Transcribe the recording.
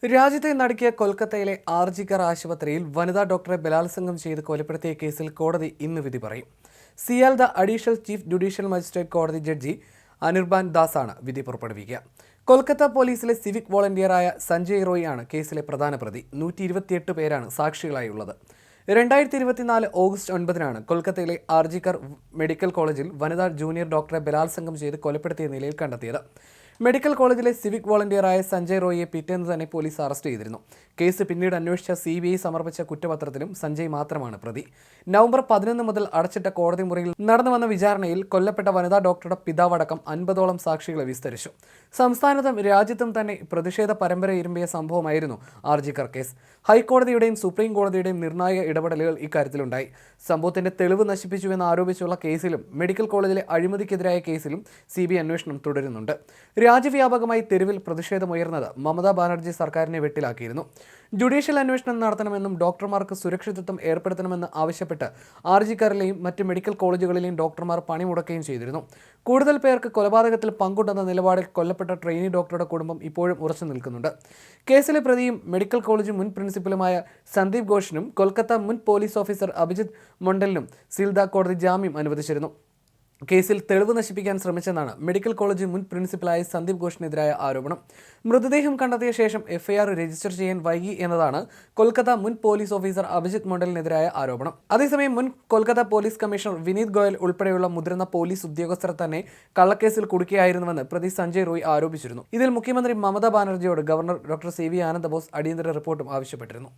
രാജ്യത്തെ നടുക്കിയ കൊൽക്കത്തയിലെ ആർജിക്കർ ആശുപത്രിയിൽ വനിതാ ഡോക്ടറെ ബലാത്സംഗം ചെയ്ത് കൊലപ്പെടുത്തിയ കേസിൽ കോടതി ഇന്ന് വിധി പറയും. Sealdah additional chief judicial magistrate കോടതി ജഡ്ജി അനിർബാൻ ദാസാണ് വിധി പുറപ്പെടുവിക്കുക. കൊൽക്കത്ത പോലീസിലെ സിവിക് വോളണ്ടിയറായ സഞ്ജയ് റോയിയാണ് കേസിലെ പ്രധാന പ്രതി. 128 പേരാണ് സാക്ഷികളായുള്ളത്. 2024 ഓഗസ്റ്റ് 9 കൊൽക്കത്തയിലെ ആർജിക്കർ മെഡിക്കൽ കോളേജിൽ വനിതാ ജൂനിയർ ഡോക്ടറെ ബലാത്സംഗം ചെയ്ത് കൊലപ്പെടുത്തിയ നിലയിൽ കണ്ടെത്തിയത്. മെഡിക്കൽ കോളേജിലെ സിവിക് വോളണ്ടിയറായ സഞ്ജയ് റോയിയെ പിറ്റേന്ന് തന്നെ പോലീസ് അറസ്റ്റ് ചെയ്തിരുന്നു. കേസ് പിന്നീട് അന്വേഷിച്ച CBI സമർപ്പിച്ച കുറ്റപത്രത്തിലും സഞ്ജയ് മാത്രമാണ് പ്രതി. നവംബർ 11 മുതൽ അടച്ചിട്ട കോടതി മുറിയിൽ നടന്നുവന്ന വിചാരണയിൽ കൊല്ലപ്പെട്ട വനിതാ ഡോക്ടറുടെ പിതാവടക്കം 50ഓളം സാക്ഷികളെ വിസ്തരിച്ചു. സംസ്ഥാനത്തും രാജ്യത്തും തന്നെ പ്രതിഷേധ പരമ്പര ഇരുമ്പിയ സംഭവമായിരുന്നു ആർജിക്കർ കേസ്. ഹൈക്കോടതിയുടെയും സുപ്രീം കോടതിയുടെയും നിർണായക ഇടപെടലുകൾ ഇക്കാര്യത്തിലുണ്ടായി. സംഭവത്തിന്റെ തെളിവ് നശിപ്പിച്ചുവെന്ന് ആരോപിച്ചുള്ള കേസിലും മെഡിക്കൽ കോളേജിലെ അഴിമതിക്കെതിരായ കേസിലും CBI അന്വേഷണം തുടരുന്നുണ്ട്. രാജ്യവ്യാപകമായി തെരുവിൽ പ്രതിഷേധമുയർന്നത് മമതാ ബാനർജി സർക്കാരിനെ വെട്ടിലാക്കിയിരുന്നു. ജുഡീഷ്യൽ അന്വേഷണം നടത്തണമെന്നും ഡോക്ടർമാർക്ക് സുരക്ഷിതത്വം ഏർപ്പെടുത്തണമെന്ന് ആവശ്യപ്പെട്ട് ആർജിക്കറിലെയും മറ്റ് മെഡിക്കൽ കോളേജുകളിലെയും ഡോക്ടർമാർ പണിമുടക്കുകയും ചെയ്തിരുന്നു. കൂടുതൽ പേർക്ക് കൊലപാതകത്തിൽ പങ്കുണ്ടെന്ന നിലപാടിൽ കൊല്ലപ്പെട്ട ട്രെയിനി ഡോക്ടറുടെ കുടുംബം ഇപ്പോഴും ഉറച്ചു നിൽക്കുന്നുണ്ട്. കേസിലെ പ്രതിയും മെഡിക്കൽ കോളേജ് മുൻ പ്രിൻസിപ്പലുമായ സന്ദീപ് ഘോഷിനും കൊൽക്കത്ത മുൻ പോലീസ് ഓഫീസർ അഭിജിത്ത് മൊണ്ടലിനും സിൽദ കോടതി ജാമ്യം അനുവദിച്ചിരുന്നു. കേസിൽ തെളിവ് നശിപ്പിക്കാൻ ശ്രമിച്ചെന്നാണ് മെഡിക്കൽ കോളേജ് മുൻ പ്രിൻസിപ്പലായ സന്ദീപ് ഘോഷിനെതിരായ ആരോപണം. മൃതദേഹം കണ്ടെത്തിയ ശേഷം FIR രജിസ്റ്റർ ചെയ്യാൻ വൈകി എന്നതാണ് കൊൽക്കത്ത മുൻ പോലീസ് ഓഫീസർ അഭിജിത്ത് മൊണ്ടലിനെതിരായ ആരോപണം. അതേസമയം മുൻ കൊൽക്കത്ത പോലീസ് കമ്മീഷണർ വിനീത് ഗോയൽ ഉൾപ്പെടെയുള്ള മുതിർന്ന പോലീസ് ഉദ്യോഗസ്ഥർ തന്നെ കള്ളക്കേസിൽ കുടുക്കിയായിരുന്നുവെന്ന് പ്രതി സഞ്ജയ് റോയ് ആരോപിച്ചിരുന്നു. ഇതിൽ മുഖ്യമന്ത്രി മമതാ ബാനർജിയോട് ഗവർണർ ഡോക്ടർ CV ആനന്ദബോസ് അടിയന്തര റിപ്പോർട്ടും ആവശ്യപ്പെട്ടിരുന്നു.